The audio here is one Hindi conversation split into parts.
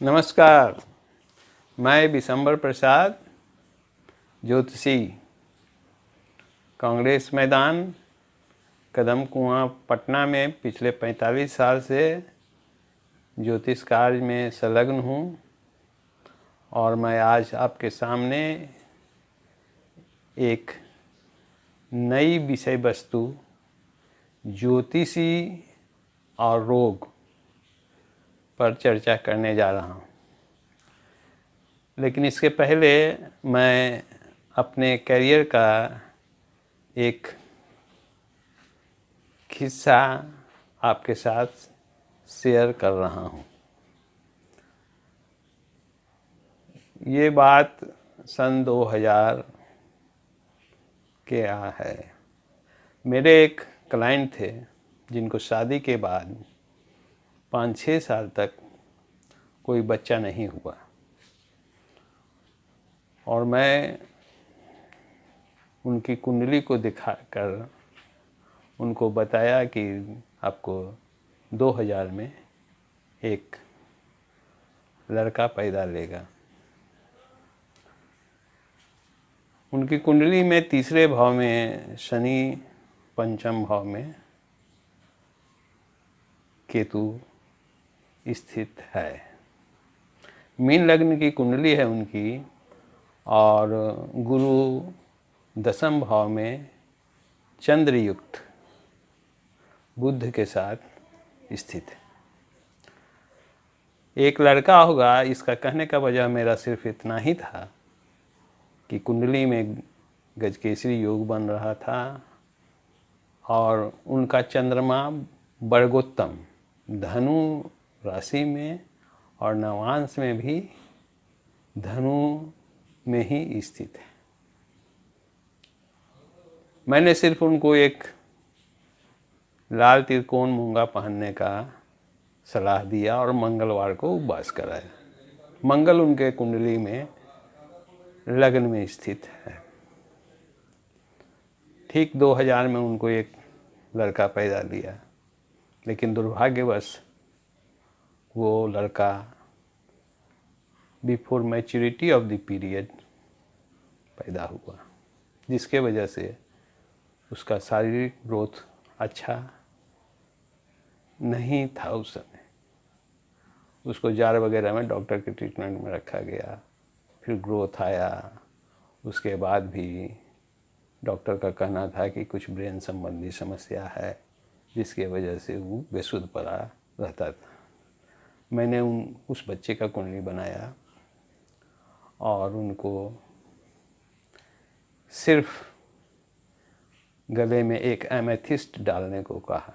नमस्कार। मैं बिशंबर प्रसाद, ज्योतिषी, कांग्रेस मैदान, कदम कुआं, पटना में पिछले 45 साल से ज्योतिष कार्य में संलग्न हूँ और मैं आज आपके सामने एक नई विषय वस्तु ज्योतिषी और रोग पर चर्चा करने जा रहा हूँ। लेकिन इसके पहले मैं अपने करियर का एक किस्सा आपके साथ शेयर कर रहा हूँ। ये बात सन 2000 के है। मेरे एक क्लाइंट थे जिनको शादी के बाद 5-6 साल तक कोई बच्चा नहीं हुआ और मैं उनकी कुंडली को दिखाकर उनको बताया कि आपको 2000 में एक लड़का पैदा लेगा। उनकी कुंडली में तीसरे भाव में शनि, पंचम भाव में केतु स्थित है। मीन लग्न की कुंडली है उनकी और गुरु दशम भाव में चंद्र युक्त बुध के साथ स्थित है। एक लड़का होगा, इसका कहने का वजह मेरा सिर्फ इतना ही था कि कुंडली में गजकेसरी योग बन रहा था और उनका चंद्रमा वर्गोत्तम धनु राशि में और नवांश में भी धनु में ही स्थित है। मैंने सिर्फ उनको एक लाल तिरकोन मूंगा पहनने का सलाह दिया और मंगलवार को उपवास कराया। मंगल उनके कुंडली में लग्न में स्थित है। ठीक 2000 में उनको एक लड़का पैदा लिया, लेकिन दुर्भाग्यवश वो लड़का before maturity of the period पैदा हुआ, जिसके वजह से उसका शारीरिक ग्रोथ अच्छा नहीं था। उस समय उसको जार वगैरह में डॉक्टर के ट्रीटमेंट में रखा गया, फिर ग्रोथ आया। उसके बाद भी डॉक्टर का कहना था कि कुछ ब्रेन संबंधी समस्या है, जिसके वजह से वो बेसुध पड़ा रहता था। मैंने उस बच्चे का कुंडली बनाया और उनको सिर्फ गले में एक एमेथिस्ट डालने को कहा।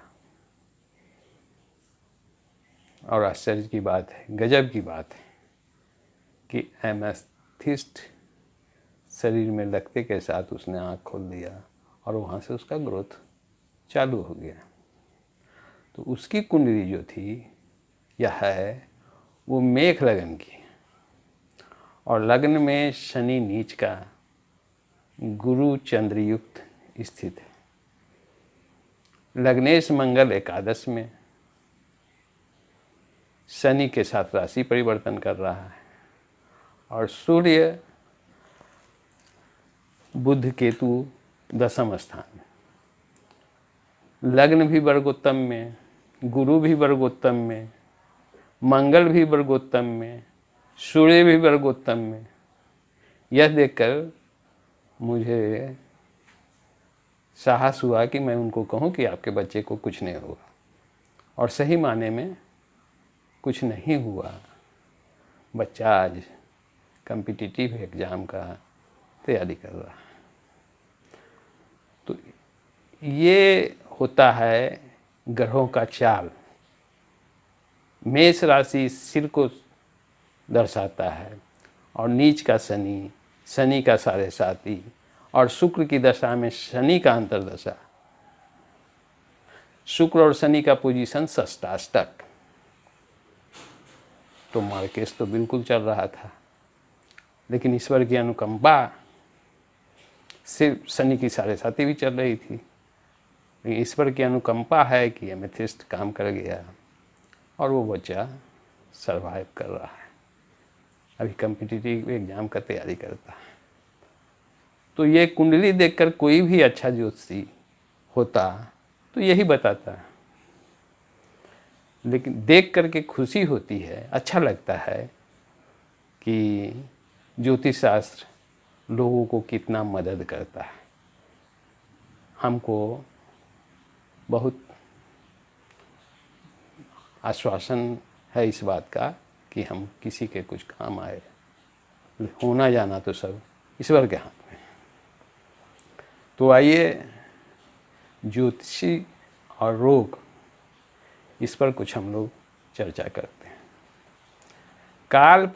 और आश्चर्य की बात है, गजब की बात है कि एमेथिस्ट शरीर में लगते के साथ उसने आँख खोल दिया और वहाँ से उसका ग्रोथ चालू हो गया। तो उसकी कुंडली जो थी यह है वो मेष लगन की, और लग्न में शनि नीच का गुरु चंद्र युक्त स्थित है। लग्नेश मंगल एकादश में शनि के साथ राशि परिवर्तन कर रहा है और सूर्य बुध केतु दशम स्थान में। लग्न भी वर्गोत्तम में, गुरु भी वर्गोत्तम में, मंगल भी वर्गोत्तम में, सूर्य भी वर्गोत्तम में। यह देखकर मुझे साहस हुआ कि मैं उनको कहूं कि आपके बच्चे को कुछ नहीं होगा, और सही माने में कुछ नहीं हुआ। बच्चा आज कॉम्पिटिटिव एग्ज़ाम का तैयारी कर रहा है। तो ये होता है ग्रहों का चाल। मेष राशि सिर को दर्शाता है और नीच का शनि, शनि का 7.5 और शुक्र की दशा में शनि का अंतर्दशा। शुक्र और शनि का पोजीशन षष्ठाष्टक। तो मार्केस तो बिल्कुल चल रहा था, लेकिन ईश्वर की अनुकंपा से शनि की 7.5 भी चल रही थी। लेकिन ईश्वर की अनुकंपा है कि एमेथिस्ट काम कर गया और वो बच्चा सरवाइव कर रहा है। अभी कम्पिटिटिव एग्ज़ाम का तैयारी करता है। तो ये कुंडली देखकर कोई भी अच्छा ज्योतिषी होता तो यही बताता है, लेकिन देख करके खुशी होती है, अच्छा लगता है कि ज्योतिष शास्त्र लोगों को कितना मदद करता है। हमको बहुत आश्वासन है इस बात का कि हम किसी के कुछ काम आए। होना जाना तो सब ईश्वर के हाथ में। तो आइए ज्योतिषी और रोग, इस पर कुछ हम लोग चर्चा करते हैं। काल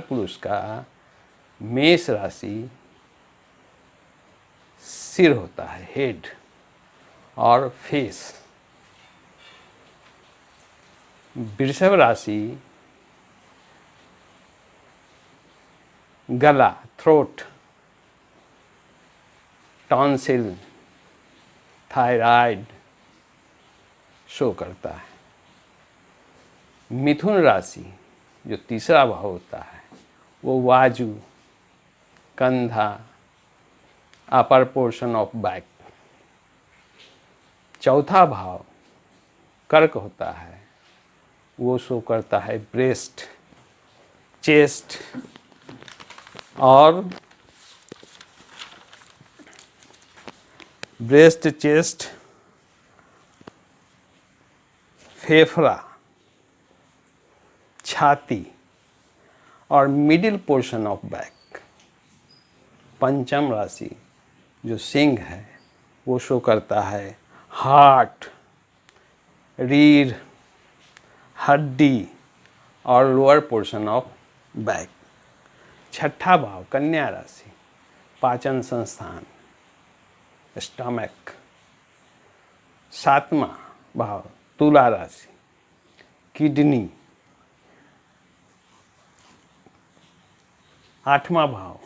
पुरुष का मेष राशि सिर होता है, हेड, और फेस। वृषभ राशि गला, थ्रोट, टॉन्सिल, थायराइड शो करता है। मिथुन राशि जो तीसरा भाव होता है वो वाजु, कंधा, अपर पोर्शन ऑफ बैक। चौथा भाव कर्क होता है, वो शो करता है ब्रेस्ट, चेस्ट और ब्रेस्ट, चेस्ट, फेफड़ा, छाती और मिडिल पोर्शन ऑफ बैक। पंचम राशि जो सिंह है वो शो करता है हार्ट, रीढ़, हड्डी और लोअर पोर्शन ऑफ बैक। छठा भाव कन्या राशि, पाचन संस्थान, स्टमक। सातवां भाव तुला राशि, किडनी। आठवां भाव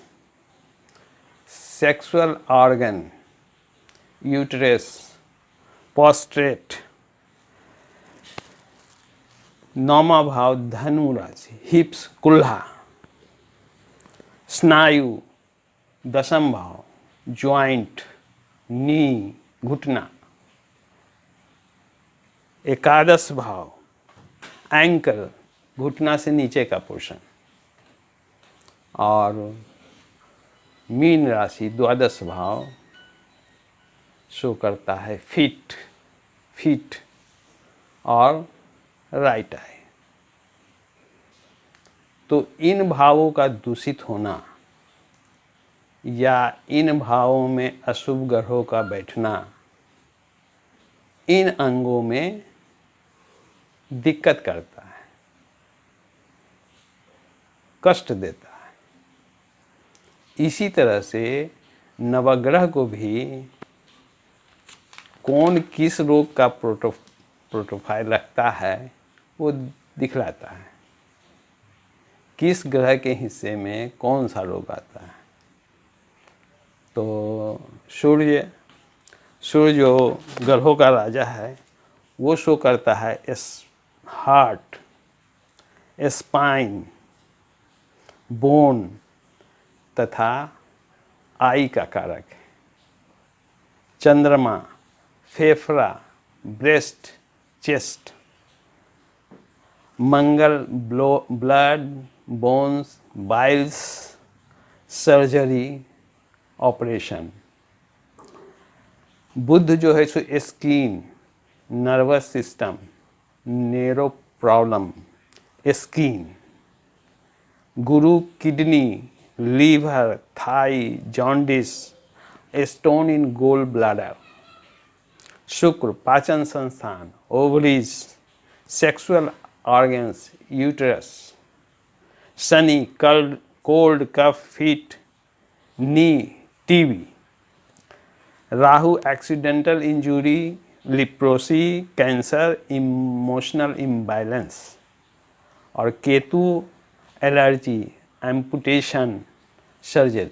सेक्सुअल ऑर्गन, यूट्रस, प्रोस्टेट। नौवां भाव धनु राशि, हिप्स, कुल्हा, स्नायु। दसम भाव ज्वाइंट, नी, घुटना। एकादश भाव एंकल, घुटना से नीचे का पोर्शन। और मीन राशि द्वादश भाव शो करता है फीट और राइट आई। तो इन भावों का दूषित होना या इन भावों में अशुभ ग्रहों का बैठना इन अंगों में दिक्कत करता है, कष्ट देता है। इसी तरह से नवग्रह को भी कौन किस रोग का प्रोटोफाइल रखता है वो दिखलाता है, किस ग्रह के हिस्से में कौन सा रोग आता है। तो सूर्य जो ग्रहों का राजा है वो शो करता है हार्ट, स्पाइन, बोन तथा आई का कारक है। चंद्रमा फेफड़ा, breast, chest. Mangal blood, bones, biles, surgery, operation. Budh जो है सो skin, nervous system, neuro problem, skin. Guru kidney, liver, thigh, jaundice, stone in gall bladder. Shukra पाचन संस्थान, ovaries, sexual organs, uterus. Shani cold cough, feet, knee, TB. Rahu accidental injury, leprosy, cancer, emotional imbalance. और केतु एलर्जी, एम्पुटेशन, सर्जरी।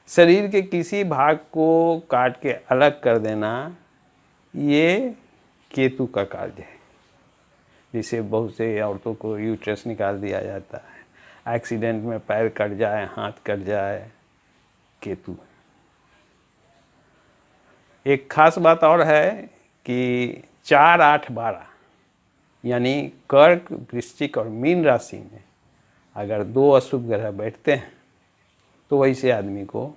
शरीर के किसी भाग को काट के अलग कर देना ये केतु का कार्य है। जिसे बहुत से औरतों को यूट्रस निकाल दिया जाता है। एक्सीडेंट में पैर कट जाए, हाथ कट जाए, केतु। एक खास बात और है कि 4, 8, 12 यानी कर्क, वृश्चिक और मीन राशि में अगर 2 अशुभ ग्रह बैठते हैं तो वैसे आदमी को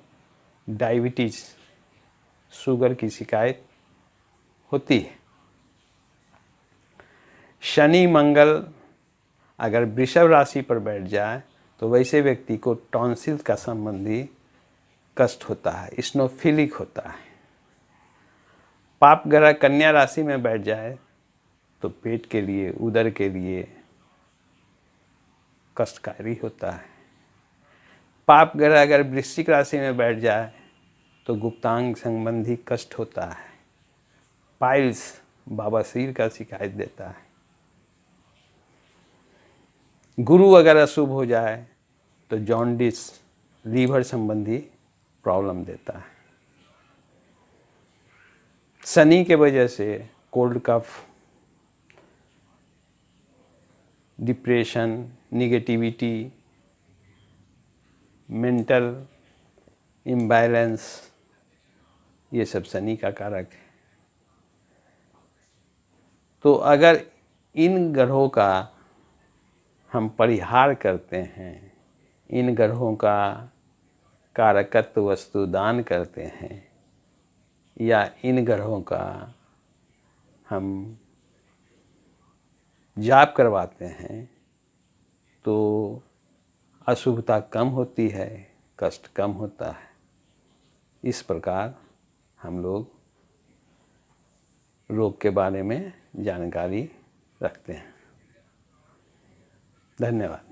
डायबिटीज, शुगर की शिकायत होती है। शनि, मंगल अगर वृषभ राशि पर बैठ जाए तो वैसे व्यक्ति को टॉन्सिल का संबंधी कष्ट होता है, स्नोफिलिक होता है। पाप ग्रह कन्या राशि में बैठ जाए तो पेट के लिए, उदर के लिए कष्टकारी होता है। पाप ग्रह अगर वृश्चिक राशि में बैठ जाए तो गुप्तांग संबंधी कष्ट होता है। पाइल्स, बवासीर का शिकायत देता है। गुरु अगर अशुभ हो जाए तो जॉन्डिस, लीवर संबंधी प्रॉब्लम देता है। शनि के वजह से cold cough, depression, negativity, mental imbalance, ये सब शनि का कारक है। तो अगर इन ग्रहों का हम परिहार करते हैं, इन ग्रहों का कारकत्व वस्तु दान करते हैं, या इन ग्रहों का हम जाप करवाते हैं तो अशुभता कम होती है, कष्ट कम होता है। इस प्रकार हम लोग रोग के बारे में जानकारी रखते हैं। धन्यवाद।